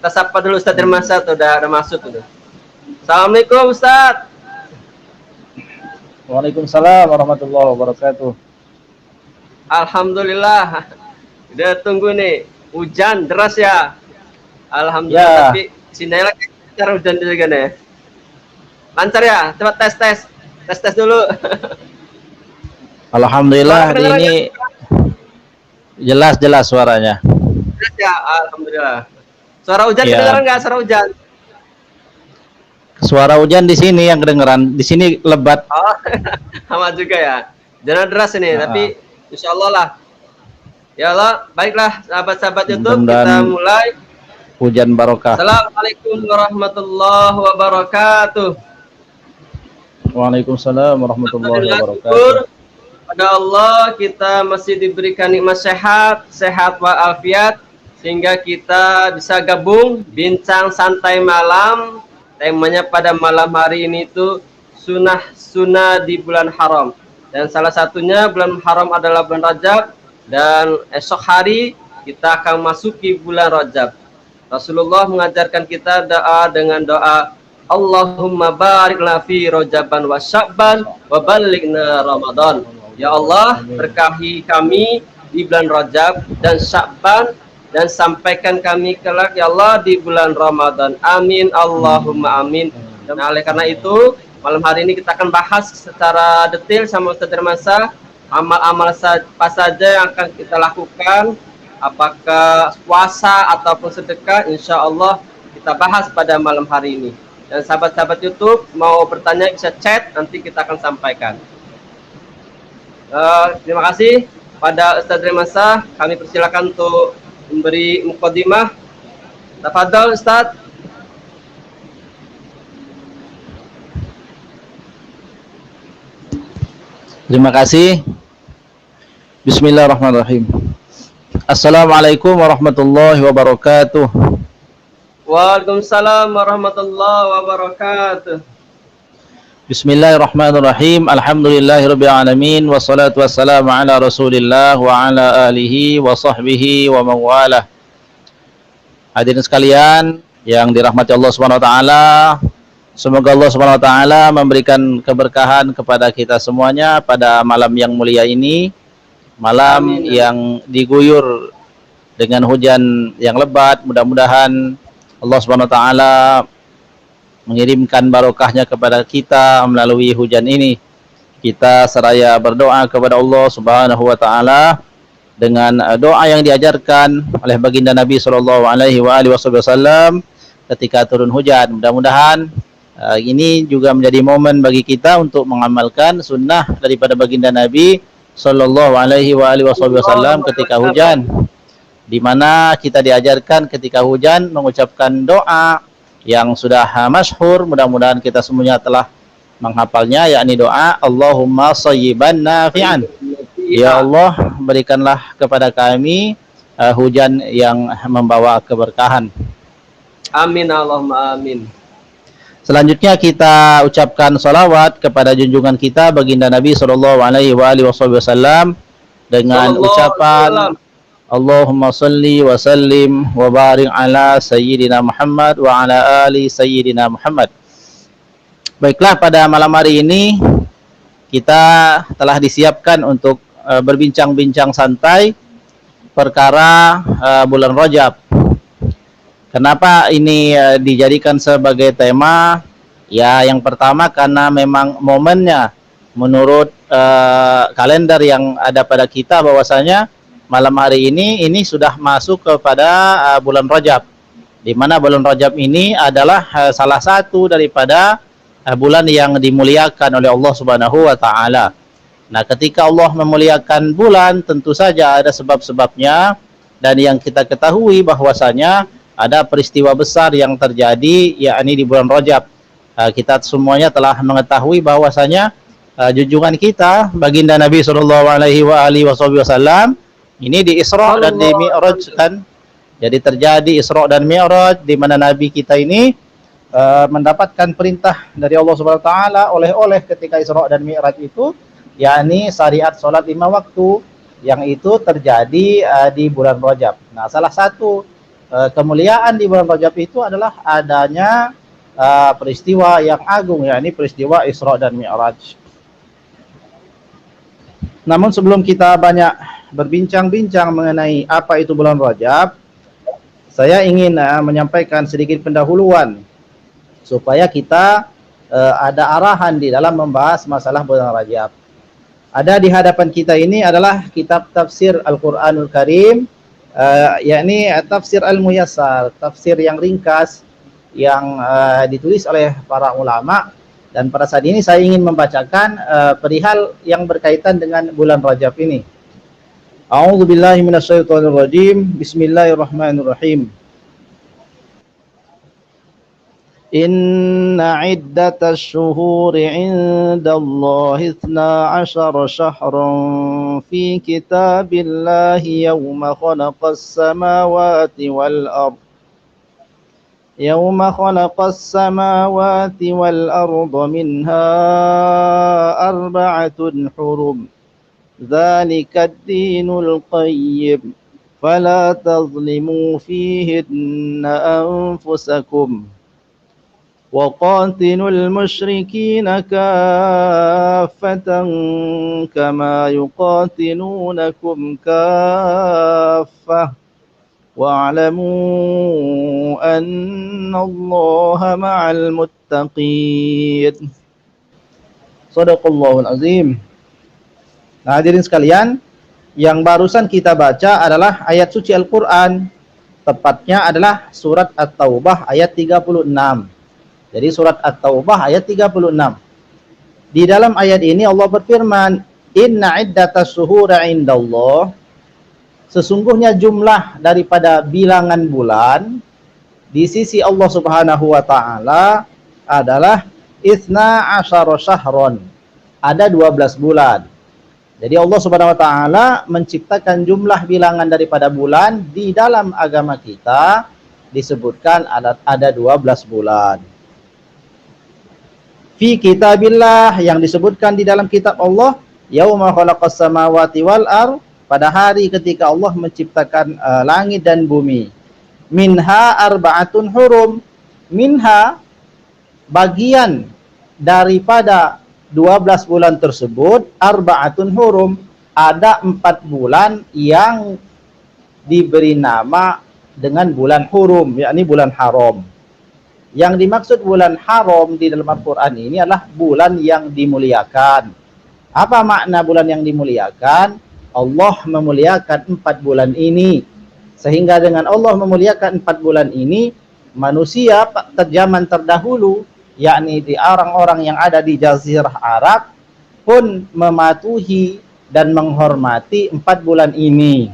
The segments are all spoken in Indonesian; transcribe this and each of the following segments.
Kita sapa dulu Ustadz Irmansyah tuh udah masuk tuh. Assalamualaikum Ustadz. Waalaikumsalam warahmatullahi wabarakatuh. Alhamdulillah. Udah tunggu nih. Hujan deras ya. Alhamdulillah. Tapi sini lagi hujan juga nih. Lancar ya? Coba tes dulu. Alhamdulillah ini jelas suaranya. Jelas ya, alhamdulillah. Suara hujan kedengeran nggak? Suara hujan? Suara hujan di sini yang kedengeran. Di sini lebat. Oh, sama juga ya. Jangan deras ini, tapi insya Allah lah. Ya Allah, baiklah sahabat-sahabat YouTube, kita mulai. Hujan barokah. Assalamualaikum warahmatullahi wabarakatuh. Waalaikumsalam warahmatullahi wabarakatuh. Pada Allah kita masih diberikan nikmat sehat walafiat, sehingga kita bisa gabung bincang santai malam. Temanya pada malam hari ini itu sunnah di bulan haram. Dan salah satunya bulan haram adalah bulan Rajab, dan esok hari kita akan masuki bulan Rajab. Rasulullah mengajarkan kita doa dengan doa Allahumma barik lana fi Rajaban wa Sya'ban wa ballighna Ramadan. Ya Allah, berkahi kami di bulan Rajab dan Sya'ban, dan sampaikan kami kelak ya Allah di bulan Ramadan. Amin Allahumma amin. Nah, oleh karena itu malam hari ini kita akan bahas secara detail sama Ustadz Irmansyah amal-amal apa saja yang akan kita lakukan, apakah puasa ataupun sedekah, insya Allah kita bahas pada malam hari ini. Dan sahabat-sahabat YouTube mau bertanya bisa chat, nanti kita akan sampaikan. Terima kasih pada Ustadz Irmansyah. Kami persilakan untuk memberi mukadimah. Tafadhol Ustadz. Terima kasih. Bismillahirrahmanirrahim. Assalamualaikum warahmatullahi wabarakatuh. Waalaikumsalam warahmatullahi wabarakatuh. Bismillahirrahmanirrahim. Alhamdulillahirabbil alamin, wassalatu wassalamu ala Rasulillah wa ala alihi wa sahbihi wa mawalah. Hadirin sekalian yang dirahmati Allah Subhanahu wa taala, semoga Allah Subhanahu wa taala memberikan keberkahan kepada kita semuanya pada malam yang mulia ini, malam yang diguyur dengan hujan yang lebat. Mudah-mudahan Allah Subhanahu wa taala mengirimkan barokahnya kepada kita melalui hujan ini. Kita seraya berdoa kepada Allah Subhanahu wa taala dengan doa yang diajarkan oleh baginda Nabi sallallahu alaihi wasallam ketika turun hujan. Mudah-mudahan ini juga menjadi momen bagi kita untuk mengamalkan sunnah daripada baginda Nabi sallallahu alaihi wasallam ketika hujan, di mana kita diajarkan ketika hujan mengucapkan doa yang sudah masyhur. Mudah-mudahan kita semuanya telah menghafalnya, yakni doa Allahumma shayyiban nafi'an. Ya Allah, berikanlah kepada kami hujan yang membawa keberkahan. Amin Allahumma amin. Selanjutnya kita ucapkan salawat kepada junjungan kita baginda Nabi sallallahu alaihi wasallam dengan ucapan Allahumma salli wa sallim wa barik ala sayyidina Muhammad wa ala ali sayyidina Muhammad. Baiklah, pada malam hari ini kita telah disiapkan untuk berbincang-bincang santai perkara bulan Rajab. Kenapa ini dijadikan sebagai tema? Ya, yang pertama karena memang momennya menurut kalender yang ada pada kita, bahwasanya malam hari ini sudah masuk kepada bulan Rajab, di mana bulan Rajab ini adalah salah satu daripada bulan yang dimuliakan oleh Allah Subhanahu wa taala. Nah, ketika Allah memuliakan bulan, tentu saja ada sebab-sebabnya, dan yang kita ketahui bahwasanya ada peristiwa besar yang terjadi, yakni di bulan Rajab. Kita semuanya telah mengetahui bahwasanya junjungan kita baginda Nabi sallallahu alaihi wasallam ini di Isra dan di Mi'raj kan. Jadi terjadi Isra dan Mi'raj, di mana Nabi kita ini mendapatkan perintah dari Allah Subhanahu wa taala oleh ketika Isra dan Mi'raj itu, yakni syariat salat 5 waktu, yang itu terjadi di bulan Rajab. Nah, salah satu kemuliaan di bulan Rajab itu adalah adanya peristiwa yang agung, yakni peristiwa Isra dan Mi'raj. Namun sebelum kita banyak berbincang-bincang mengenai apa itu bulan Rajab, saya ingin menyampaikan sedikit pendahuluan supaya kita ada arahan di dalam membahas masalah bulan Rajab. Ada di hadapan kita ini adalah kitab tafsir Al-Quranul Karim, yakni tafsir Al-Muyassar, tafsir yang ringkas yang ditulis oleh para ulama. Dan pada saat ini saya ingin membacakan perihal yang berkaitan dengan bulan Rajab ini. A'udzubillahi minasyaitonirrajim. Bismillahirrahmanirrahim. Inna iddatash syuhuri 'indallahi 12 syahran fi kitabillahi yawma khalaqas samawati wal ardh يوم خلق السماوات والأرض منها 4 حرم ذلك الدين القيم فلا تظلموا فيهن أنفسكم وقاتلوا المشركين كافة كما يقاتلونكم كافة wa'lamu annallaha ma'al muttaqin. Shadaqallahul azim. Nah, hadirin sekalian, yang barusan kita baca adalah ayat suci Al-Qur'an. Tepatnya adalah surat At-Taubah ayat 36. Jadi surat At-Taubah ayat 36. Di dalam ayat ini Allah berfirman, "Inna iddatas syuhura 'indallah", sesungguhnya jumlah daripada bilangan bulan di sisi Allah Subhanahu wa taala adalah 12 syahron. Ada 12 bulan. Jadi Allah Subhanahu wa taala menciptakan jumlah bilangan daripada bulan di dalam agama kita disebutkan ada 12 bulan. Fi kitabillah, yang disebutkan di dalam kitab Allah, yauma khalaqas samawati wal ardh, pada hari ketika Allah menciptakan langit dan bumi. Minha 4 hurum. Minha, bagian daripada 12 bulan tersebut, 4 hurum, ada 4 bulan yang diberi nama dengan bulan hurum, yakni bulan haram. Yang dimaksud bulan haram di dalam Al-Quran ini adalah bulan yang dimuliakan. Apa makna bulan yang dimuliakan? Allah memuliakan 4 bulan ini, sehingga dengan Allah memuliakan 4 bulan ini, manusia zaman terdahulu, yakni di orang-orang yang ada di Jazirah Arab pun mematuhi dan menghormati 4 bulan ini.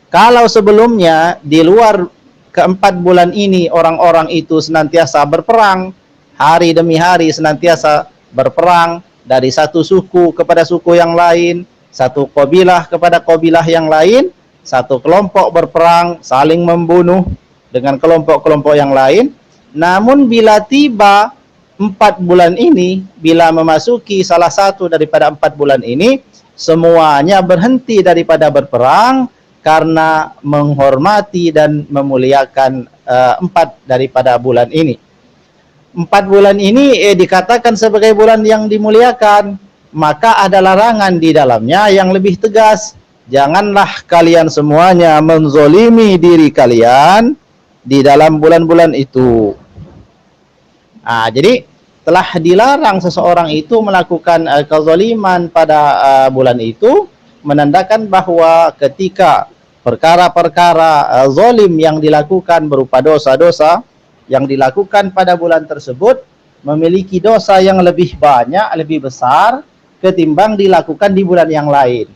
Kalau sebelumnya di luar ke-4 bulan ini orang-orang itu senantiasa berperang, hari demi hari senantiasa berperang dari satu suku kepada suku yang lain, satu kabilah kepada kabilah yang lain, satu kelompok berperang saling membunuh dengan kelompok-kelompok yang lain. Namun bila tiba 4 bulan ini, bila memasuki salah satu daripada 4 bulan ini, semuanya berhenti daripada berperang karena menghormati dan memuliakan 4 daripada bulan ini. 4 bulan ini dikatakan sebagai bulan yang dimuliakan, maka ada larangan di dalamnya yang lebih tegas. Janganlah kalian semuanya menzolimi diri kalian di dalam bulan-bulan itu. Jadi telah dilarang seseorang itu melakukan kezaliman pada bulan itu, menandakan bahwa ketika perkara-perkara zalim yang dilakukan berupa dosa-dosa yang dilakukan pada bulan tersebut memiliki dosa yang lebih banyak, lebih besar ketimbang dilakukan di bulan yang lain.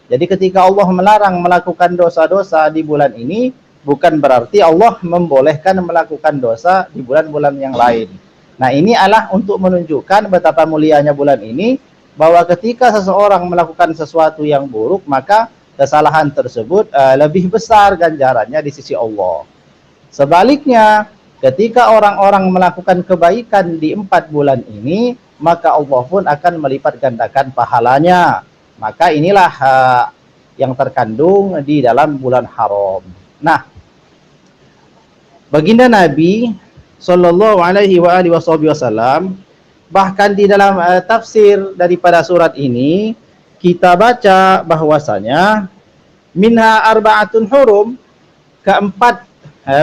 Jadi ketika Allah melarang melakukan dosa-dosa di bulan ini, bukan berarti Allah membolehkan melakukan dosa di bulan-bulan yang lain. Nah, ini adalah untuk menunjukkan betapa mulianya bulan ini, bahwa ketika seseorang melakukan sesuatu yang buruk, maka kesalahan tersebut lebih besar ganjarannya di sisi Allah. Sebaliknya, ketika orang-orang melakukan kebaikan di 4 bulan ini, maka Allah pun akan melipat gandakan pahalanya. Maka inilah yang terkandung di dalam bulan haram. Nah, Baginda Nabi sallallahu alaihi wasallam bahkan di dalam tafsir daripada surat ini kita baca bahwasanya minha arba'atun hurum, keempat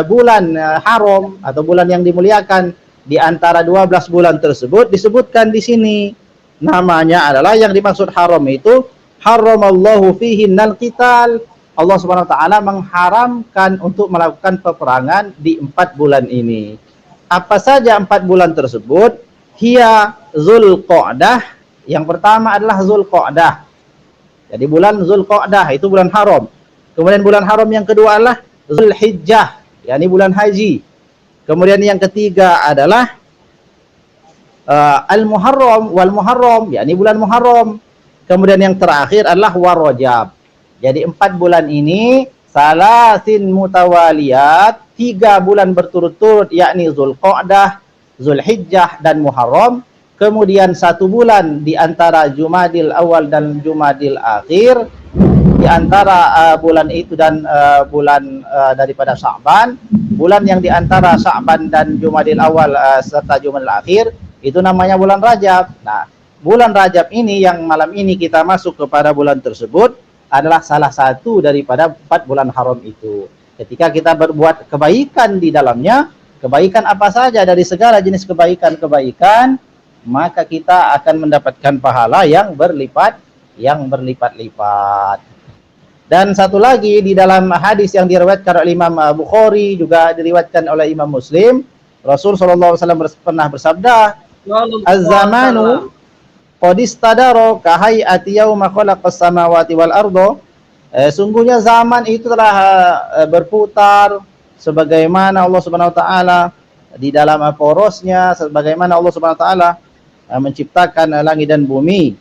bulan haram atau bulan yang dimuliakan di antara 12 bulan tersebut disebutkan di sini. Namanya adalah, yang dimaksud haram itu haramallahu fihinnal qital. Allah Subhanahu wa taala mengharamkan untuk melakukan peperangan di 4 bulan ini. Apa saja 4 bulan tersebut? Hiya Zulqa'dah. Yang pertama adalah Zulqa'dah. Jadi bulan Zulqa'dah itu bulan haram. Kemudian bulan haram yang kedua adalah Zulhijjah, yakni bulan haji. Kemudian yang ketiga adalah Al-Muharram wal Muharram, yakni bulan Muharram. Kemudian yang terakhir adalah Warajab. Jadi 4 bulan ini salasin mutawaliyat, 3 bulan berturut-turut, yakni Zulqa'dah, Zulhijjah dan Muharram. Kemudian 1 bulan di antara Jumadil Awal dan Jumadil Akhir, di antara bulan itu dan bulan daripada Sya'ban. Bulan yang di antara Sya'ban dan Jumadil Awal serta Jumadil Akhir itu namanya bulan Rajab. Nah, bulan Rajab ini yang malam ini kita masuk kepada bulan tersebut adalah salah satu daripada 4 bulan haram itu. Ketika kita berbuat kebaikan di dalamnya, kebaikan apa saja dari segala jenis kebaikan-kebaikan, maka kita akan mendapatkan pahala yang berlipat-lipat. Dan satu lagi di dalam hadis yang diriwayatkan oleh Imam Bukhari, juga diriwayatkan oleh Imam Muslim, Rasul sallallahu alaihi wasallam pernah bersabda, "Az-zamanu qad istadara ka hay'ati yauma khalaqas samawati wal arda." Sungguhnya zaman itu telah berputar sebagaimana Allah Subhanahu wa taala di dalam porosnya, sebagaimana Allah Subhanahu wa taala menciptakan langit dan bumi.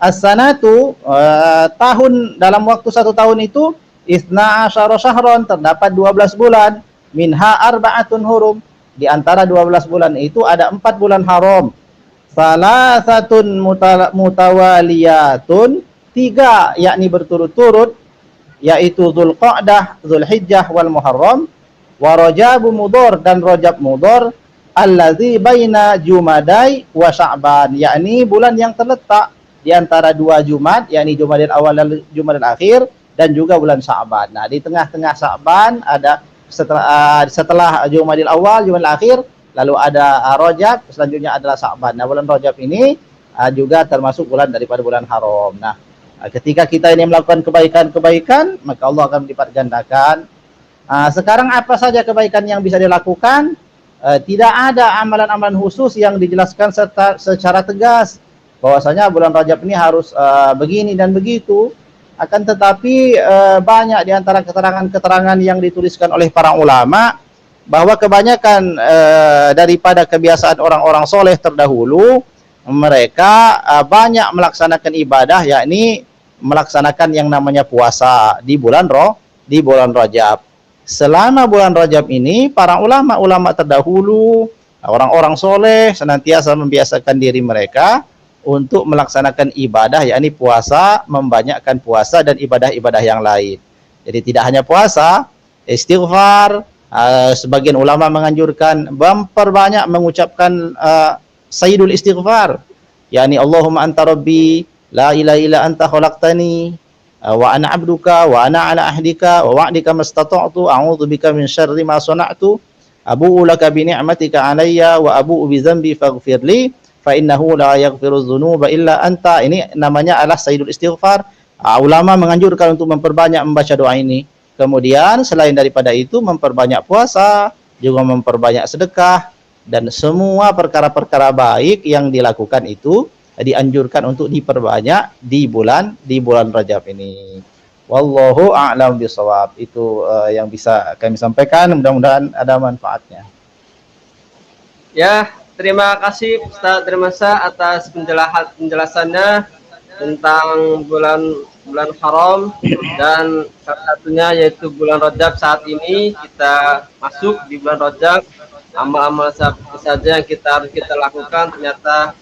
As-sanatu, tahun, dalam waktu 1 tahun itu, isna asyara syahron, terdapat 12 bulan, minha arba'atun hurum, di antara 12 bulan itu ada 4 bulan haram. Salasatun mutawaliyatun, 3 yakni berturut-turut, yaitu Zulqa'dah, Zulhijjah wal Muharram, wa Rajabu Mudhar dan Rajab Mudhar, allazi baina Jumadai wa Sya'ban, yakni bulan yang terletak di antara 2 Jumad, yakni Jumadil Awal dan Jumadil Akhir, dan juga bulan Sya'ban. Nah, di tengah-tengah Sya'ban ada setelah Jumadil Awal, Jumadil Akhir, lalu ada Rajab, selanjutnya adalah Sya'ban. Nah, bulan Rajab ini juga termasuk bulan daripada bulan haram. Nah, ketika kita ini melakukan kebaikan-kebaikan, maka Allah akan melipat gandakan. Sekarang apa saja kebaikan yang bisa dilakukan? Tidak ada amalan-amalan khusus yang dijelaskan secara tegas bahwasanya bulan Rajab ini harus begini dan begitu. Akan tetapi banyak di antara keterangan-keterangan yang dituliskan oleh para ulama bahwa kebanyakan daripada kebiasaan orang-orang soleh terdahulu, mereka banyak melaksanakan ibadah, yakni melaksanakan yang namanya puasa di bulan Rajab. Selama bulan Rajab ini, para ulama-ulama terdahulu, orang-orang soleh senantiasa membiasakan diri mereka untuk melaksanakan ibadah, yakni puasa, membanyakkan puasa dan ibadah-ibadah yang lain. Jadi tidak hanya puasa, istighfar, sebagian ulama menganjurkan memperbanyak mengucapkan sayyidul istighfar, yakni Allahumma anta rabbi la ilaha illa anta khalaqtani wa ana abduka wa ana ala ahdika wa wa'dika mastata'tu a'udzu bika min syarri ma sana'tu abu'u laka bi ni'matika alayya wa abu'u bi dzambi faghfirli fa innahu la yaghfiru dzunuba illa anta. Ini namanya adalah sayyidul istighfar. Ulama menganjurkan untuk memperbanyak membaca doa ini. Kemudian selain daripada itu memperbanyak puasa, juga memperbanyak sedekah, dan semua perkara-perkara baik yang dilakukan itu dianjurkan untuk diperbanyak di bulan Rajab ini. Wallahu a'lam bishawab. Itu yang bisa kami sampaikan, mudah-mudahan ada manfaatnya. Ya, terima kasih Ustaz Dermasa atas penjelasannya tentang bulan haram, dan salah satunya yaitu bulan Rajab. Saat ini kita masuk di bulan Rajab, amal-amal saja yang harus kita lakukan, ternyata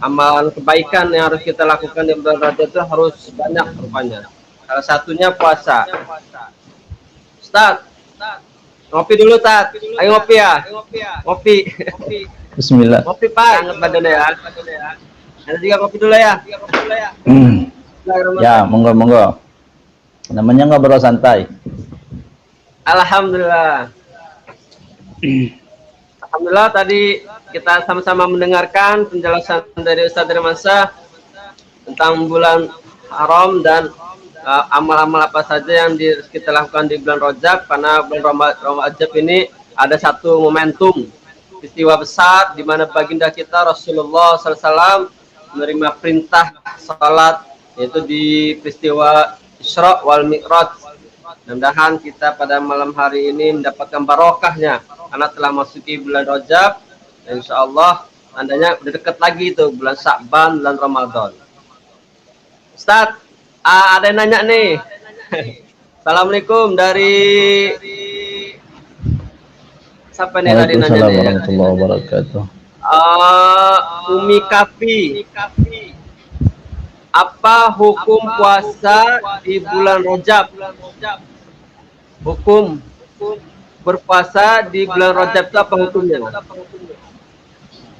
amalan kebaikan yang harus kita lakukan di bulan Rajab itu harus banyak rupanya. Salah satunya puasa. Ustaz, Ngopi dulu, Tat. Ayo ngopi ya. Ngopi. Bismillah. Ngopi, Pak. Anget badannya ya. Ada juga ngopi dulu ya. Ya, monggo monggo. Namanya ngobrol santai. Alhamdulillah. Alhamdulillah tadi kita sama-sama mendengarkan penjelasan dari Ustaz Dermansyah tentang bulan haram dan amal-amal apa saja yang kita lakukan di bulan Rajab, karena bulan Rajab ini ada satu momentum peristiwa besar di mana baginda kita Rasulullah SAW menerima perintah salat, yaitu di peristiwa Isra wal Mi'raj. Mudah-mudahan kita pada malam hari ini mendapatkan barokahnya karena telah masuki bulan Rajab, dan insya Allah tandanya udah dekat lagi itu bulan Sya'ban, bulan Ramadan. Ustaz, ada yang nanya nih. Assalamualaikum dari siapa nih tadi nanya nih? Warahmatullahi wabarakatuh. Umi Kafi. Apa hukum puasa di bulan Rajab? Hukum berpuasa di bulan Rajab itu apa hukumnya?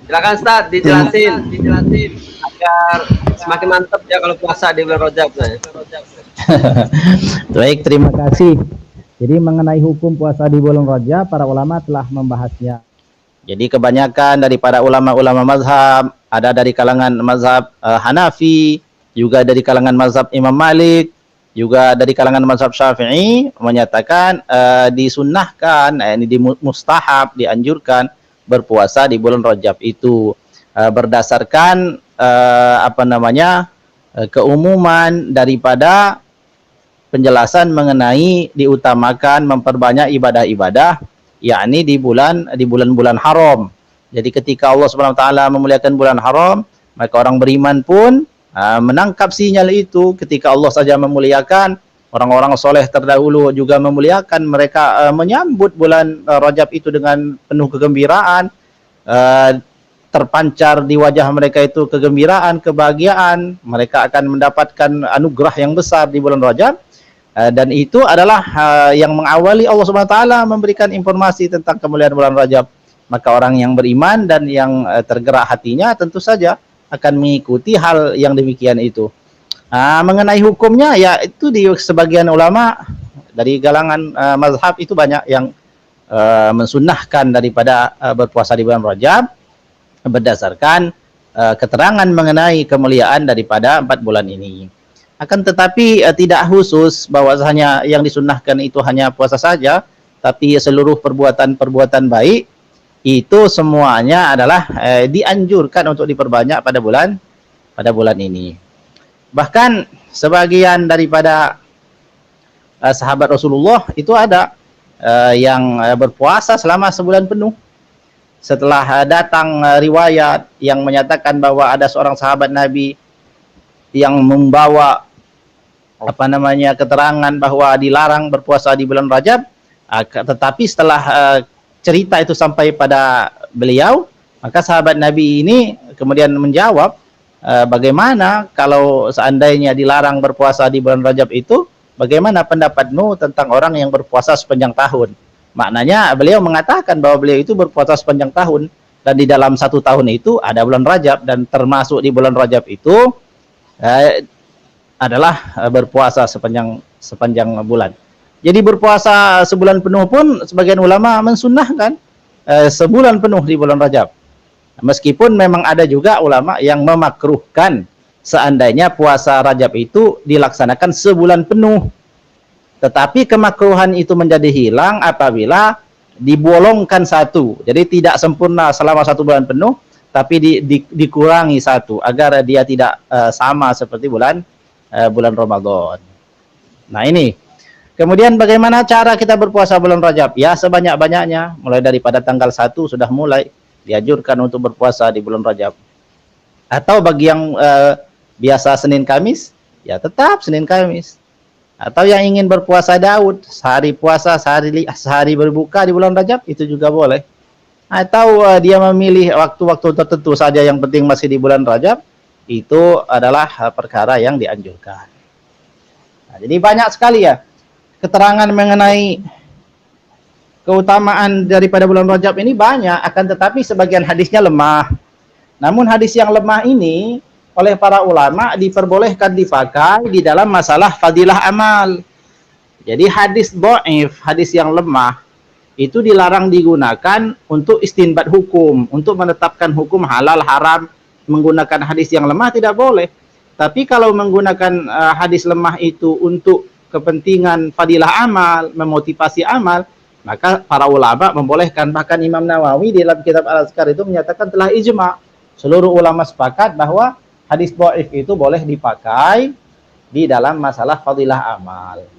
Silakan Ustaz, dijelasin agar semakin mantap ya kalau puasa di bulan Rajab. Baik, terima kasih. Jadi mengenai hukum puasa di bulan Rajab, para ulama telah membahasnya. Jadi kebanyakan daripada ulama-ulama mazhab, ada dari kalangan mazhab Hanafi, juga dari kalangan mazhab Imam Malik, juga dari kalangan mazhab Syafi'i menyatakan disunnahkan, ini mustahab, dianjurkan berpuasa di bulan Rajab itu berdasarkan keumuman daripada penjelasan mengenai diutamakan memperbanyak ibadah-ibadah, yakni di bulan-bulan haram. Jadi ketika Allah Subhanahu wa taala memuliakan bulan haram, maka orang beriman pun menangkap sinyal itu. Ketika Allah saja memuliakan, orang-orang soleh terdahulu juga memuliakan, mereka menyambut bulan Rajab itu dengan penuh kegembiraan, terpancar di wajah mereka itu kegembiraan, kebahagiaan. Mereka akan mendapatkan anugerah yang besar di bulan Rajab, dan itu adalah yang mengawali Allah Subhanahu wa taala memberikan informasi tentang kemuliaan bulan Rajab. Maka orang yang beriman dan yang tergerak hatinya tentu saja akan mengikuti hal yang demikian itu. Mengenai hukumnya, ya itu di sebagian ulama dari galangan mazhab itu banyak yang mensunnahkan daripada berpuasa di bulan Rajab berdasarkan keterangan mengenai kemuliaan daripada 4 bulan ini. Akan tetapi tidak khusus bahwasanya yang disunnahkan itu hanya puasa saja, tapi seluruh perbuatan-perbuatan baik itu semuanya adalah dianjurkan untuk diperbanyak pada bulan ini. Bahkan sebagian daripada sahabat Rasulullah itu ada yang berpuasa selama sebulan penuh. Setelah datang riwayat yang menyatakan bahwa ada seorang sahabat Nabi yang membawa keterangan bahwa dilarang berpuasa di bulan Rajab, tetapi setelah cerita itu sampai pada beliau, maka sahabat Nabi ini kemudian menjawab, bagaimana kalau seandainya dilarang berpuasa di bulan Rajab itu, bagaimana pendapatmu tentang orang yang berpuasa sepanjang tahun? Maknanya beliau mengatakan bahwa beliau itu berpuasa sepanjang tahun, dan di dalam 1 tahun itu ada bulan Rajab, dan termasuk di bulan Rajab itu adalah berpuasa sepanjang bulan. Jadi berpuasa sebulan penuh pun sebagian ulama mensunnahkan sebulan penuh di bulan Rajab. Meskipun memang ada juga ulama yang memakruhkan seandainya puasa Rajab itu dilaksanakan sebulan penuh. Tetapi kemakruhan itu menjadi hilang apabila dibolongkan satu. Jadi tidak sempurna selama 1 bulan penuh, tapi dikurangi 1 agar dia tidak sama seperti bulan Ramadan. Nah ini. Kemudian bagaimana cara kita berpuasa bulan Rajab? Ya sebanyak-banyaknya, mulai daripada tanggal 1 sudah mulai dianjurkan untuk berpuasa di bulan Rajab. Atau bagi yang biasa Senin Kamis, ya tetap Senin Kamis. Atau yang ingin berpuasa Daud, sehari puasa, sehari berbuka di bulan Rajab, itu juga boleh. Atau dia memilih waktu-waktu tertentu saja, yang penting masih di bulan Rajab, itu adalah perkara yang dianjurkan. Nah, jadi banyak sekali ya keterangan mengenai keutamaan daripada bulan Rajab ini banyak, akan tetapi sebagian hadisnya lemah. Namun hadis yang lemah ini oleh para ulama diperbolehkan dipakai di dalam masalah fadilah amal. Jadi hadis dhaif, hadis yang lemah itu dilarang digunakan untuk istinbat hukum, untuk menetapkan hukum halal haram. Menggunakan hadis yang lemah tidak boleh. Tapi kalau menggunakan hadis lemah itu untuk kepentingan fadilah amal, memotivasi amal, maka para ulama membolehkan. Bahkan Imam Nawawi di dalam kitab Al-Azkar itu menyatakan telah ijma'. Seluruh ulama sepakat bahwa hadis dhaif itu boleh dipakai di dalam masalah fadilah amal.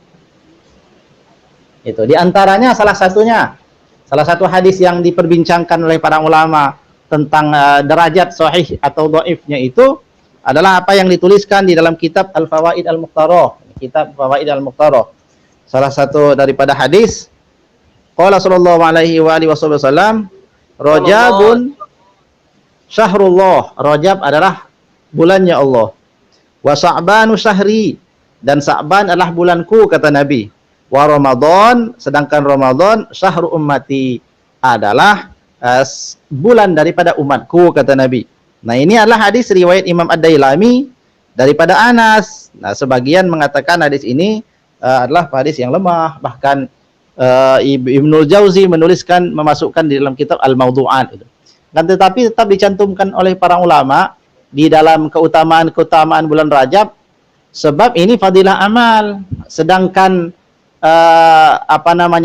Itu di antaranya salah satu hadis yang diperbincangkan oleh para ulama tentang derajat sahih atau dhaifnya itu adalah apa yang dituliskan di dalam kitab Al-Fawaid Al-Mukhtarah. Kitab Fawaid Al-Mukhtarah. Salah satu daripada hadis, qala sallallahu alaihi wa alihi wasallam, Rajabun syahrullah. Rajab adalah bulannya Allah. Wa Sya'banu syahri, dan Sya'ban adalah bulanku, kata Nabi. Wa Ramadan, sedangkan Ramadan syahru ummati, adalah bulan daripada umatku, kata Nabi. Nah, ini adalah hadis riwayat Imam Ad-Dailami daripada Anas. Nah, sebagian mengatakan hadis ini adalah hadis yang lemah. Bahkan Ibnul Jauzi memasukkan di dalam kitab Al-Mawdu'an. Dan tetapi tetap dicantumkan oleh para ulama di dalam keutamaan bulan Rajab, sebab ini fadilah amal. Sedangkan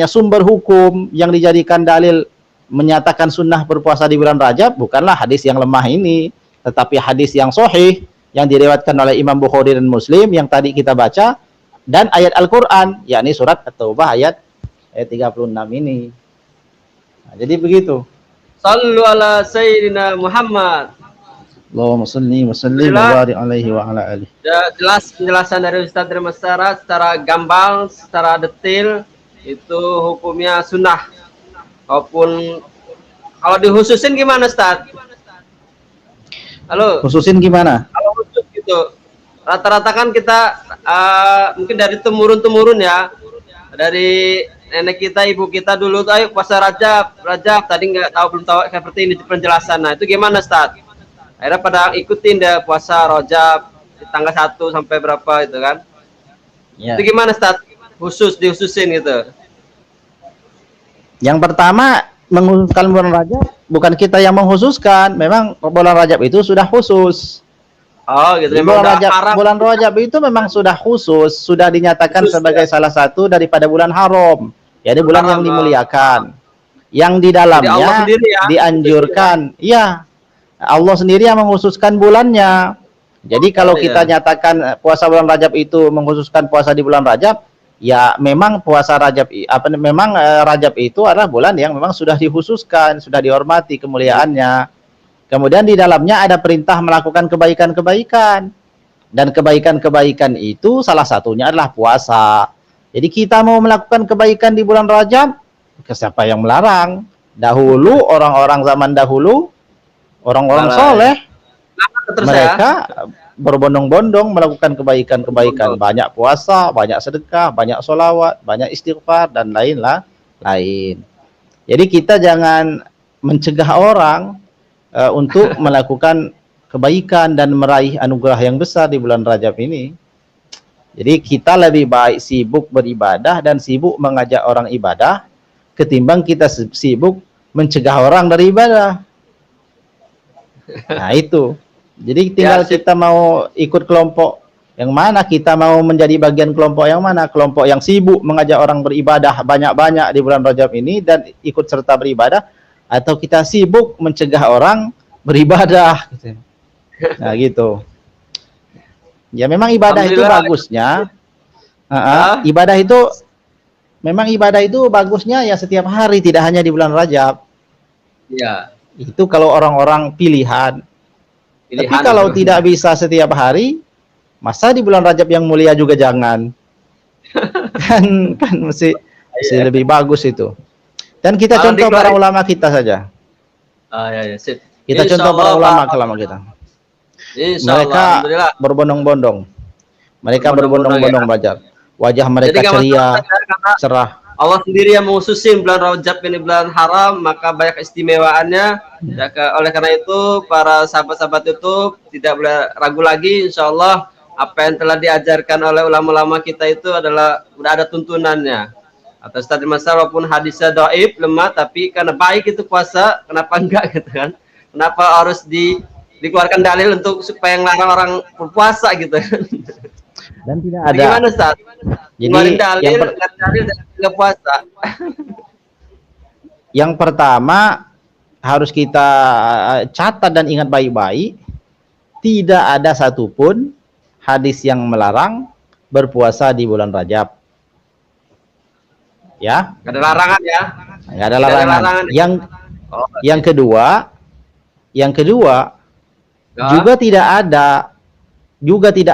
sumber hukum yang dijadikan dalil menyatakan sunnah berpuasa di bulan Rajab bukanlah hadis yang lemah ini, tetapi hadis yang sahih yang diriwayatkan oleh Imam Bukhari dan Muslim yang tadi kita baca, dan ayat Al-Qur'an, yakni surat At-Taubah ayat 36 ini. Nah, jadi begitu. Sallu ala sayyidina Muhammad. Allahumma shalli wa sallim wa barik alaihi wa ala alihi. Jelas penjelasan dari Ustaz Dermasara secara gamblang, secara detail, itu hukumnya sunnah. Maupun kalau dihususin gimana, Ustaz? Halo. Khususin gimana? Kalau khusus gitu, rata-rata kan kita mungkin dari temurun ya, dari nenek kita, ibu kita dulu tuh, ayo puasa Rajab tadi belum tahu seperti ini penjelasan. Nah, itu gimana, Ustaz? Akhirnya pada ikutin deh puasa Rajab di tanggal 1 sampai berapa itu kan? Ya. Itu gimana, Ustaz? Dihususin gitu. Yang pertama, menghususkan bulan Rajab bukan kita yang menghususkan, memang bulan Rajab itu sudah khusus. Oh, gitu. Bulan Rajab itu memang sudah khusus, sudah dinyatakan sebagai salah satu daripada bulan haram, jadi bulan yang dimuliakan, yang di dalamnya dianjurkan. Iya, Allah sendiri yang mengkhususkan bulannya. Jadi kalau kita nyatakan puasa bulan Rajab itu mengkhususkan puasa di bulan Rajab, ya memang puasa Rajab Rajab itu adalah bulan yang memang sudah dikhususkan, sudah dihormati kemuliaannya. Kemudian di dalamnya ada perintah melakukan kebaikan-kebaikan, dan kebaikan-kebaikan itu salah satunya adalah puasa. Jadi kita mau melakukan kebaikan di bulan Rajab, siapa yang melarang? Dahulu orang-orang zaman dahulu, orang-orang soleh, mereka berbondong-bondong melakukan kebaikan-kebaikan, banyak puasa, banyak sedekah, banyak sholawat, banyak istighfar, dan lain-lain. Jadi kita jangan mencegah orang untuk melakukan kebaikan dan meraih anugerah yang besar di bulan Rajab ini. Jadi kita lebih baik sibuk beribadah dan sibuk mengajak orang ibadah ketimbang kita sibuk mencegah orang dari ibadah. Nah, itu. Jadi tinggal kita mau ikut kelompok yang mana, kita mau menjadi bagian kelompok yang mana, kelompok yang sibuk mengajak orang beribadah banyak-banyak di bulan Rajab ini dan ikut serta beribadah, atau kita sibuk mencegah orang beribadah gitu. Nah, gitu. Ya memang ibadah itu bagusnya ibadah itu bagusnya ya setiap hari, tidak hanya di bulan Rajab. Ya. Itu kalau orang-orang pilihan. Tapi kalau tidak bisa setiap hari, masa di bulan Rajab yang mulia juga jangan. kan mesti lebih bagus itu. Dan kita contoh para ulama kita saja. Sip. Kita contoh para ulama kita. Mereka berbondong-bondong. Mereka berbondong-bondong belajar. Wajah mereka ceria, cerah. Allah sendiri yang menghususin bulan Rajab ini bulan haram, maka banyak keistimewaannya. Ya, oleh karena itu para sahabat-sahabat itu tidak boleh ragu lagi, insya Allah apa yang telah diajarkan oleh ulama-ulama kita itu adalah udah ada tuntunannya. Atau tadi masa walaupun hadisnya dhaif, lemah, tapi karena baik itu puasa, kenapa enggak gitu kan? Kenapa harus dikeluarkan dalil untuk supaya ngelarang orang berpuasa gitu kan? Dan tidak Jadi ada. gimana Ustaz? Jadi Dalil dan nggak puasa. Yang pertama harus kita catat dan ingat baik-baik, tidak ada satupun hadis yang melarang berpuasa di bulan Rajab. Ya, Nggak ada larangan ya? nggak ada larangan. Yang kedua Ya. juga tidak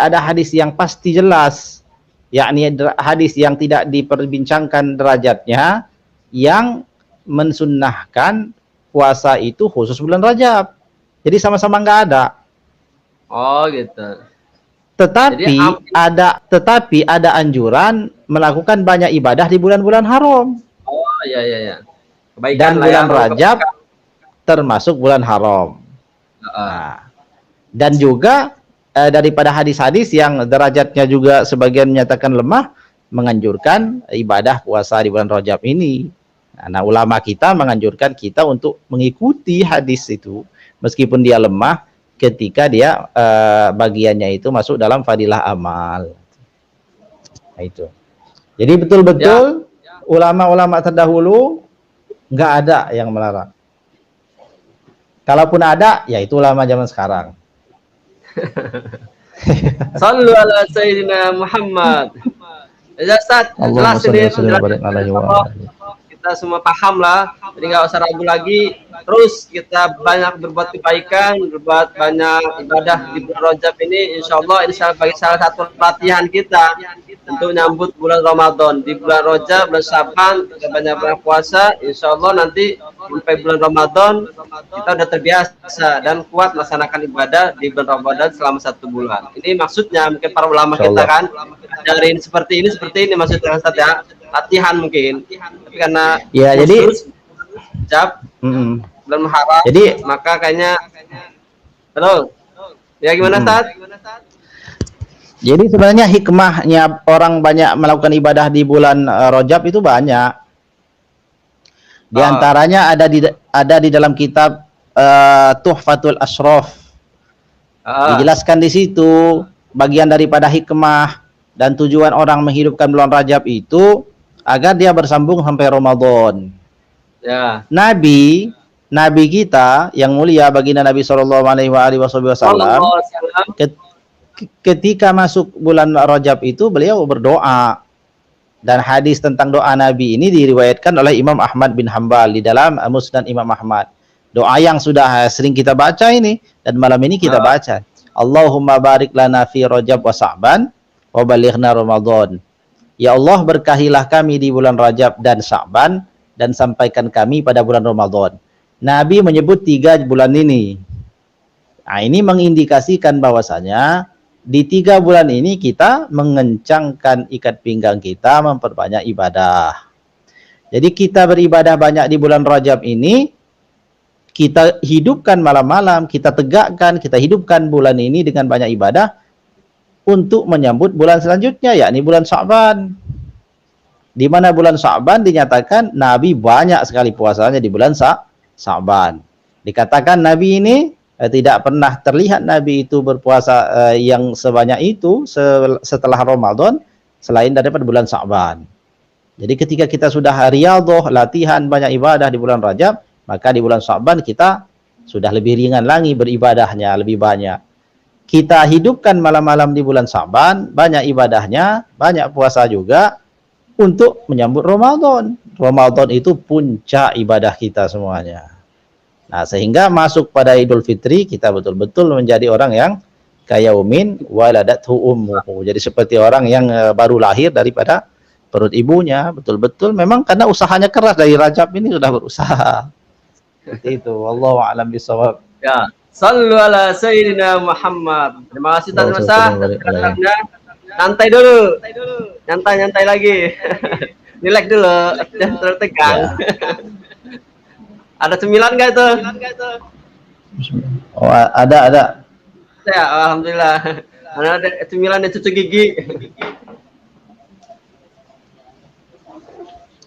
ada hadis yang pasti jelas, yakni hadis yang tidak diperbincangkan derajatnya yang mensunnahkan puasa itu khusus bulan Rajab. Jadi sama-sama nggak ada. Oh gitu. Tetapi ada anjuran melakukan banyak ibadah di bulan-bulan haram. Oh iya. Kebaikan Dan lah bulan ya, Rajab termasuk bulan haram. Nah, dan juga daripada hadis-hadis yang derajatnya juga sebagian menyatakan lemah, menganjurkan ibadah puasa di bulan Rajab ini. Nah, ulama kita menganjurkan kita untuk mengikuti hadis itu meskipun dia lemah, ketika dia bagiannya itu masuk dalam fadilah amal. Nah, itu. Jadi betul-betul ulama-ulama terdahulu nggak ada yang melarang. Kalaupun ada, ya itu ulama zaman sekarang. Sallu ala Sayyidina Muhammad. Ya Ustaz, jelas ini. Kita semua paham lah, jadi nggak usah ragu lagi. Terus kita banyak berbuat kebaikan, berbuat banyak ibadah di bulan Rajab ini. Insya Allah ini bagi salah satu latihan kita untuk menyambut bulan Ramadan. Di bulan Rajab, bulan Syaban, kita banyak puasa. Insya Allah nanti sampai bulan Ramadan kita udah terbiasa dan kuat melaksanakan ibadah di bulan Ramadan selama 1 bulan. Ini maksudnya mungkin para ulama kita kan dari seperti ini maksudnya Ustaz ya. Latihan mungkin, tapi karena ya jadi belum haram, jadi maka kayaknya ya gimana Ustaz? Jadi sebenarnya hikmahnya orang banyak melakukan ibadah di bulan Rajab itu banyak. Di antaranya ada di dalam kitab Tuhfatul Ashraf. Dijelaskan di situ bagian daripada hikmah dan tujuan orang menghidupkan bulan Rajab itu agar dia bersambung sampai Ramadan. Ya. Nabi kita yang mulia baginda Nabi Shallallahu Alaihi Wasallam ketika masuk bulan Rajab itu beliau berdoa, dan hadis tentang doa Nabi ini diriwayatkan oleh Imam Ahmad bin Hanbal di dalam Musnad Imam Ahmad. Doa yang sudah sering kita baca ini dan malam ini kita baca. Allahumma barik lana fi Rajab wa Sa'ban wa balighna Ramadan. Ya Allah, berkahilah kami di bulan Rajab dan Sa'ban dan sampaikan kami pada bulan Ramadan. Nabi menyebut 3 bulan ini. Nah, ini mengindikasikan bahwasanya di 3 bulan ini kita mengencangkan ikat pinggang kita, memperbanyak ibadah. Jadi kita beribadah banyak di bulan Rajab ini, kita hidupkan malam-malam, kita tegakkan, kita hidupkan bulan ini dengan banyak ibadah untuk menyambut bulan selanjutnya, yakni bulan Sya'ban. Di mana bulan Sya'ban dinyatakan Nabi banyak sekali puasanya di bulan Sya'ban. Dikatakan Nabi ini tidak pernah terlihat Nabi itu berpuasa yang sebanyak itu setelah Ramadan selain daripada bulan Sya'ban. Jadi ketika kita sudah riyadhah, latihan banyak ibadah di bulan Rajab, maka di bulan Sya'ban kita sudah lebih ringan lagi beribadahnya, lebih banyak. Kita hidupkan malam-malam di bulan Sya'ban, banyak ibadahnya, banyak puasa juga untuk menyambut Ramadan. Ramadan itu puncak ibadah kita semuanya. Nah, sehingga masuk pada Idul Fitri kita betul-betul menjadi orang yang kayaumin waladathu ummuhu. Jadi seperti orang yang baru lahir daripada perut ibunya, betul-betul memang karena usahanya keras dari Rajab ini sudah berusaha. Seperti itu. Wallahu a'lam bishawab. Ya. Sallu ala Sayyidina Muhammad. Terima kasih Ustaz Masa. Santai dulu. Nyantai lagi. Relax dulu, jangan terlalu tegang. Ya. Ada cemilan nggak itu? Oh, ada. Ya, alhamdulillah. Ada cemilan dan cucu gigi.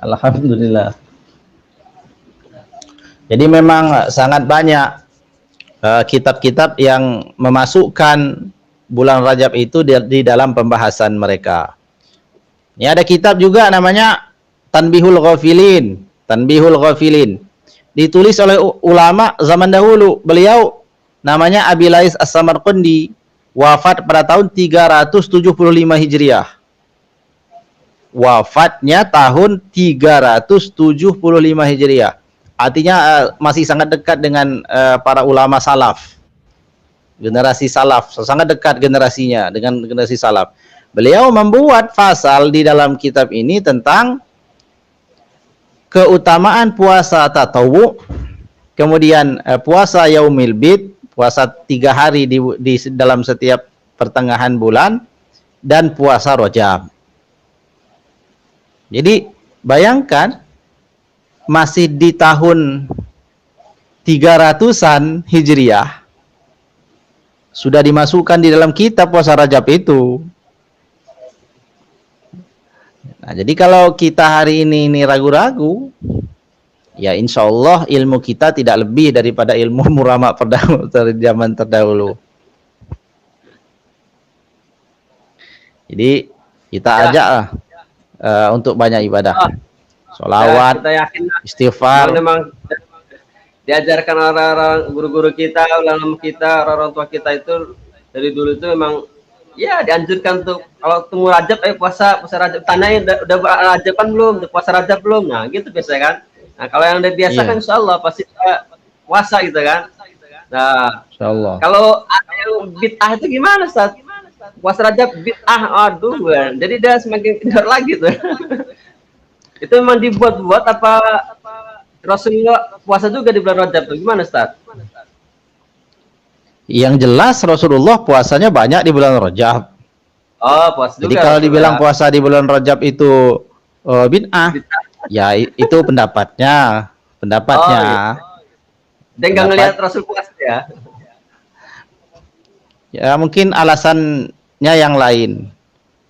Alhamdulillah. Jadi memang sangat banyak kitab-kitab yang memasukkan bulan Rajab itu di dalam pembahasan mereka. Ini ada kitab juga namanya Tanbihul Ghafilin. Tanbihul Ghafilin. Ditulis oleh ulama zaman dahulu. Beliau namanya Abilais As-Samarqandi. Wafat pada tahun 375 Hijriah. Wafatnya tahun 375 Hijriah. Artinya masih sangat dekat dengan para ulama salaf. Generasi salaf, sangat dekat generasinya dengan generasi salaf. Beliau membuat pasal di dalam kitab ini tentang keutamaan puasa tatawu, kemudian puasa yaumil bid, puasa 3 hari di dalam setiap pertengahan bulan, dan puasa Rajab. Jadi bayangkan masih di tahun 300-an Hijriah sudah dimasukkan di dalam kitab puasa Rajab itu. Nah, jadi kalau kita hari ini ragu-ragu, ya insya Allah ilmu kita tidak lebih daripada ilmu ulama zaman terdahulu. Jadi kita ajaklah untuk banyak ibadah, sholawat, istighfar. Memang diajarkan orang-orang guru-guru kita, ulama kita, orang tua kita itu dari dulu itu memang ya dianjurkan untuk kalau temu Rajab puasa Rajab, tanyain udah Rajab kan belum, udah puasa Rajab belum, nah gitu biasanya kan. Nah kalau yang udah biasa kan insya Allah pasti puasa gitu kan. Nah kalau yang bid'ah itu gimana Ustaz? Puasa Rajab bid'ah, aduh, jadi dia semakin kendor lagi tuh. Itu memang dibuat-buat apa Rasulullah puasa juga di bulan Rajab tuh, gimana Ustaz? Yang jelas Rasulullah puasanya banyak di bulan Rajab. Oh, puasa juga. Jadi kalau dibilang puasa di bulan Rajab itu bid'ah, ya itu pendapatnya. Oh, iya. Dia nggak ngelihat Rasul puasa ya? Ya mungkin alasannya yang lain.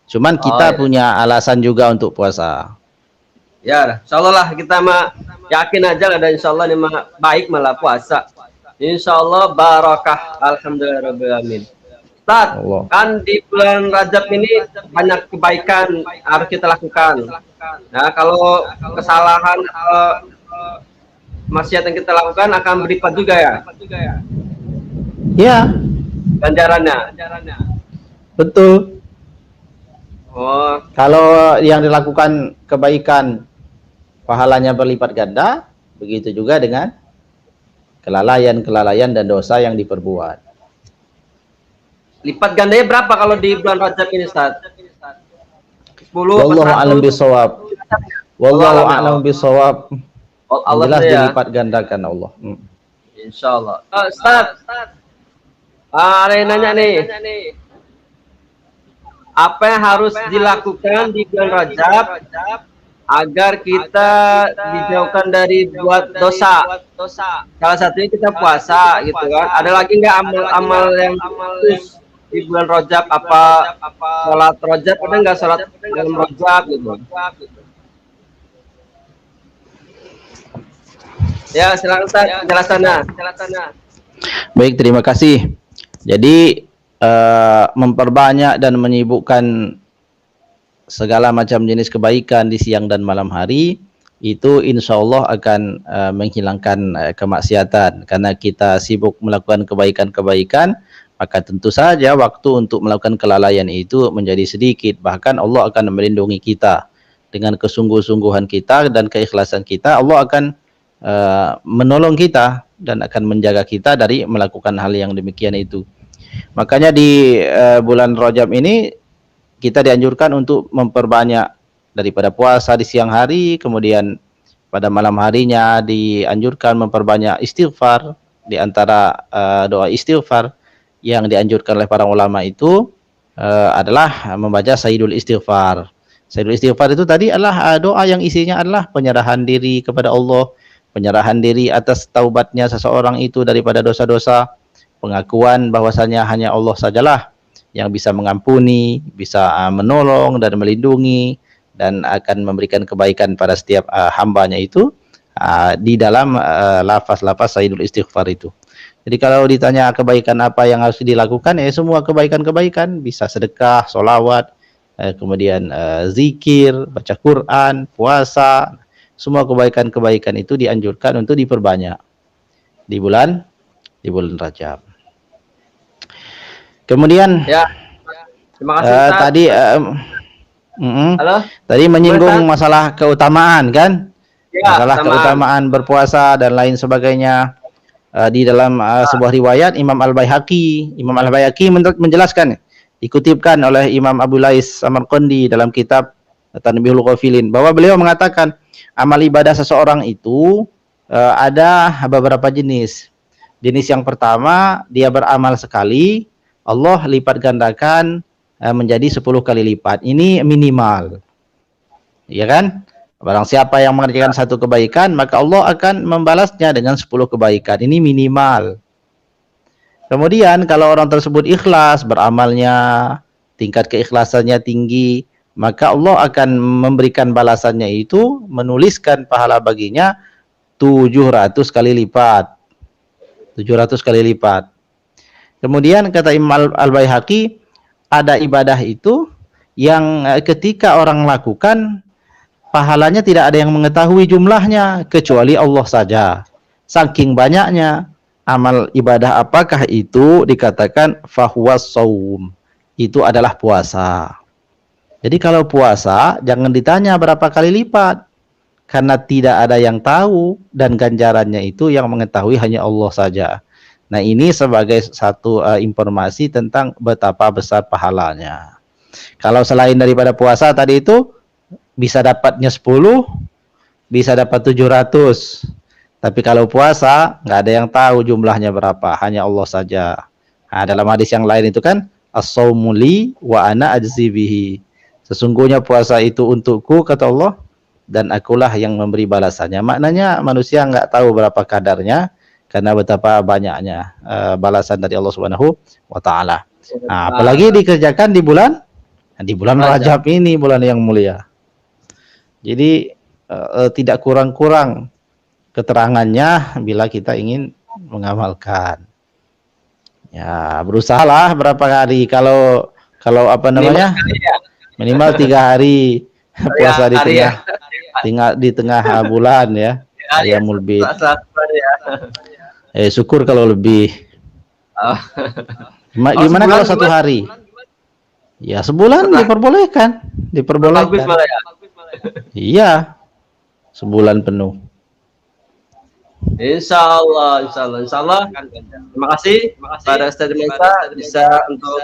Cuman kita punya alasan juga untuk puasa. Ya, insya Allah lah kita mah yakin aja lah, dan insya Allah ini mah baik malah puasa. Insya Allah barakah, alhamdulillahirobbilalamin. Ustaz, kan di bulan Rajab ini banyak kebaikan harus kita lakukan. Nah, kalau kesalahan maksiat yang kita lakukan akan berlipat juga ya? Ya. Ganjarannya. Betul. Oh. Kalau yang dilakukan kebaikan pahalanya berlipat ganda, begitu juga dengan kelalaian dan dosa yang diperbuat. Lipat gandanya berapa kalau di bulan Rajab ini, Ustaz? 10, wallahu a'lam bishawab. Wallahu a'lam bishawab. Jelas dilipat gandakan Allah. Insyaallah. Ustaz, ada yang nanya nih. Apa yang harus dilakukan di bulan Rajab agar kita dijauhkan dari buat dosa? Salah satunya kita puasa gitu kan. Ada lagi nggak amal-amal yang khusus di bulan Rajab? Apa sholat Rajab? Ada nggak sholat dalam Rajab gitu? Ya, silakan Ustaz, penjelasannya. Baik, terima kasih. Jadi memperbanyak dan menyibukkan segala macam jenis kebaikan di siang dan malam hari itu insya Allah akan menghilangkan kemaksiatan. Karena kita sibuk melakukan kebaikan-kebaikan, maka tentu saja waktu untuk melakukan kelalaian itu menjadi sedikit. Bahkan Allah akan melindungi kita dengan kesungguh-sungguhan kita dan keikhlasan kita. Allah akan menolong kita dan akan menjaga kita dari melakukan hal yang demikian itu. Makanya di bulan Rajab ini kita dianjurkan untuk memperbanyak daripada puasa di siang hari, kemudian pada malam harinya dianjurkan memperbanyak istighfar. Di antara doa istighfar yang dianjurkan oleh para ulama itu adalah membaca Sayyidul Istighfar. Sayyidul Istighfar itu tadi adalah doa yang isinya adalah penyerahan diri kepada Allah, penyerahan diri atas taubatnya seseorang itu daripada dosa-dosa, pengakuan bahwasanya hanya Allah sajalah yang bisa mengampuni, bisa menolong dan melindungi dan akan memberikan kebaikan pada setiap hambanya itu di dalam lafaz-lafaz Sayyidul Istighfar itu. Jadi kalau ditanya kebaikan apa yang harus dilakukan, ya semua kebaikan-kebaikan, bisa sedekah, solawat, kemudian zikir, baca Quran, puasa, semua kebaikan-kebaikan itu dianjurkan untuk diperbanyak di bulan Rajab. Kemudian Ya. Terima kasih Ustaz. Halo? Tadi menyinggung masalah keutamaan kan? Ya, masalah keutamaan berpuasa dan lain sebagainya. Di dalam sebuah riwayat Imam Al-Baihaqi menjelaskan, dikutipkan oleh Imam Abu Lais Samarqandi dalam kitab Tanbihul Ghafilin, bahwa beliau mengatakan amal ibadah seseorang itu ada beberapa jenis. Jenis yang pertama, dia beramal sekali, Allah lipat gandakan menjadi 10 kali lipat. Ini minimal. Ya kan? Barang siapa yang mengerjakan satu kebaikan, maka Allah akan membalasnya dengan 10 kebaikan. Ini minimal. Kemudian kalau orang tersebut ikhlas beramalnya, tingkat keikhlasannya tinggi, maka Allah akan memberikan balasannya itu, menuliskan pahala baginya 700 kali lipat. 700 kali lipat. Kemudian kata Imam Al-Baihaqi, ada ibadah itu yang ketika orang lakukan, pahalanya tidak ada yang mengetahui jumlahnya kecuali Allah saja. Saking banyaknya amal ibadah apakah itu, dikatakan fahuwas saum. Itu adalah puasa. Jadi kalau puasa jangan ditanya berapa kali lipat, karena tidak ada yang tahu dan ganjarannya itu yang mengetahui hanya Allah saja. Nah, ini sebagai satu informasi tentang betapa besar pahalanya. Kalau selain daripada puasa tadi itu, bisa dapatnya 10, bisa dapat 700. Tapi kalau puasa, nggak ada yang tahu jumlahnya berapa, hanya Allah saja. Nah, dalam hadis yang lain itu kan, as-saumu li wa ana ajzi bihi. Sesungguhnya puasa itu untukku, kata Allah, dan akulah yang memberi balasannya. Maknanya manusia nggak tahu berapa kadarnya, karena betapa banyaknya balasan dari Allah Subhanahu wa Ta'ala. Nah, apalagi dikerjakan di bulan Rajab ini, bulan yang mulia. Jadi tidak kurang-kurang keterangannya bila kita ingin mengamalkan. Ya, berusahalah berapa hari, kalau apa namanya, minimal 3 hari puasa di tengah bulan ya, Ayyamul Bid. Syukur kalau lebih. Gimana kalau 1 hari? Ya, sebulan diperbolehkan. Iya, sebulan penuh. Insya Allah. Terima kasih pada Ustaz Mesa, bisa untuk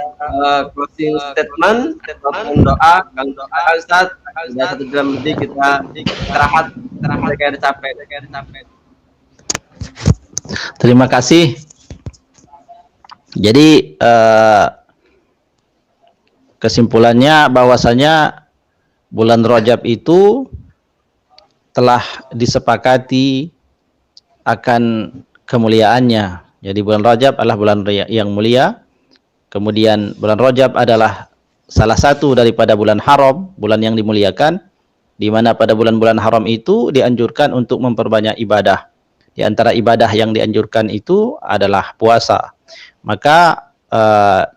closing statement ataupun doa. Kalau Ustaz sudah 1 jam lebih, kita istirahat kayak capek. Terima kasih. Jadi kesimpulannya bahwasanya bulan Rajab itu telah disepakati akan kemuliaannya. Jadi bulan Rajab adalah bulan yang mulia. Kemudian bulan Rajab adalah salah satu daripada bulan haram, bulan yang dimuliakan, di mana pada bulan-bulan haram itu dianjurkan untuk memperbanyak ibadah. Di antara ibadah yang dianjurkan itu adalah puasa. Maka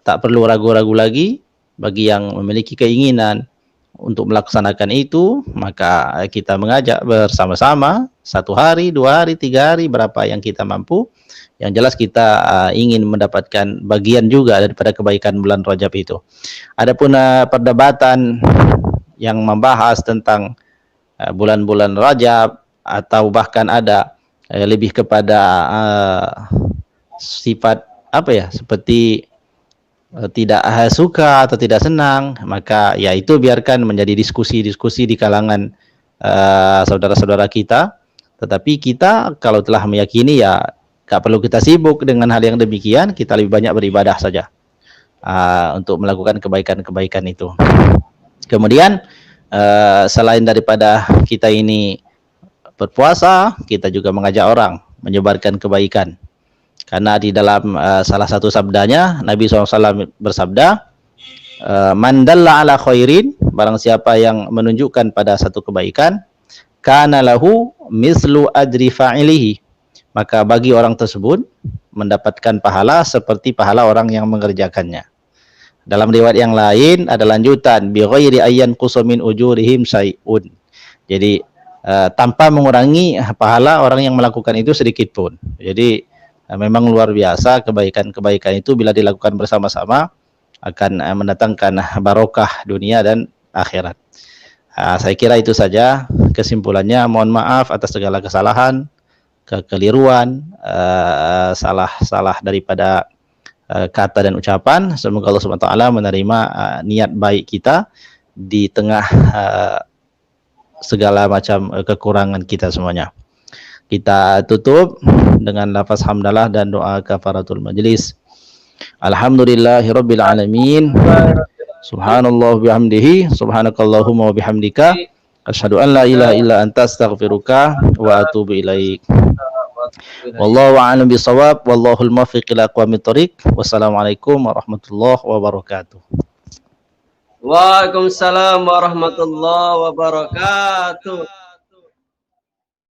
tak perlu ragu-ragu lagi bagi yang memiliki keinginan untuk melaksanakan itu, maka kita mengajak bersama-sama 1 hari, 2 hari, 3 hari, berapa yang kita mampu. Yang jelas kita ingin mendapatkan bagian juga daripada kebaikan bulan Rajab itu. Adapun perdebatan yang membahas tentang bulan-bulan Rajab, atau bahkan ada lebih kepada sifat apa ya, seperti tidak suka atau tidak senang, maka ya itu biarkan menjadi diskusi-diskusi di kalangan saudara-saudara kita. Tetapi kita kalau telah meyakini, ya gak perlu kita sibuk dengan hal yang demikian, kita lebih banyak beribadah saja untuk melakukan kebaikan-kebaikan itu. Kemudian selain daripada kita ini berpuasa, kita juga mengajak orang menyebarkan kebaikan. Karena di dalam salah satu sabdanya Nabi SAW bersabda, man dalla ala khairin, barang siapa yang menunjukkan pada satu kebaikan, kana lahu mislu ajri fa'ilihi, maka bagi orang tersebut mendapatkan pahala seperti pahala orang yang mengerjakannya. Dalam riwayat yang lain ada lanjutan, bi ghairi ayyan qusamin ujurihim syai'un. Jadi tanpa mengurangi pahala orang yang melakukan itu sedikit pun. Jadi memang luar biasa kebaikan-kebaikan itu bila dilakukan bersama-sama akan mendatangkan barokah dunia dan akhirat. Saya kira itu saja kesimpulannya. Mohon maaf atas segala kesalahan, kekeliruan, salah daripada kata dan ucapan. Semoga Allah SWT menerima niat baik kita di tengah segala macam kekurangan kita semuanya. Kita tutup dengan lafaz hamdalah dan doa kafaratul majlis. Alhamdulillahirabbil alamin. Subhanallah bihamdihi, subhanakallahumma wa bihamdika, asyhadu an la ilaha illa anta astaghfiruka wa atubu ilaik. Wallahu a'lam bishawab, wallahul muwaffiq ila aqwamit thoriq. Wassalamualaikum warahmatullahi wabarakatuh. Waalaikumsalam warahmatullahi wabarakatuh.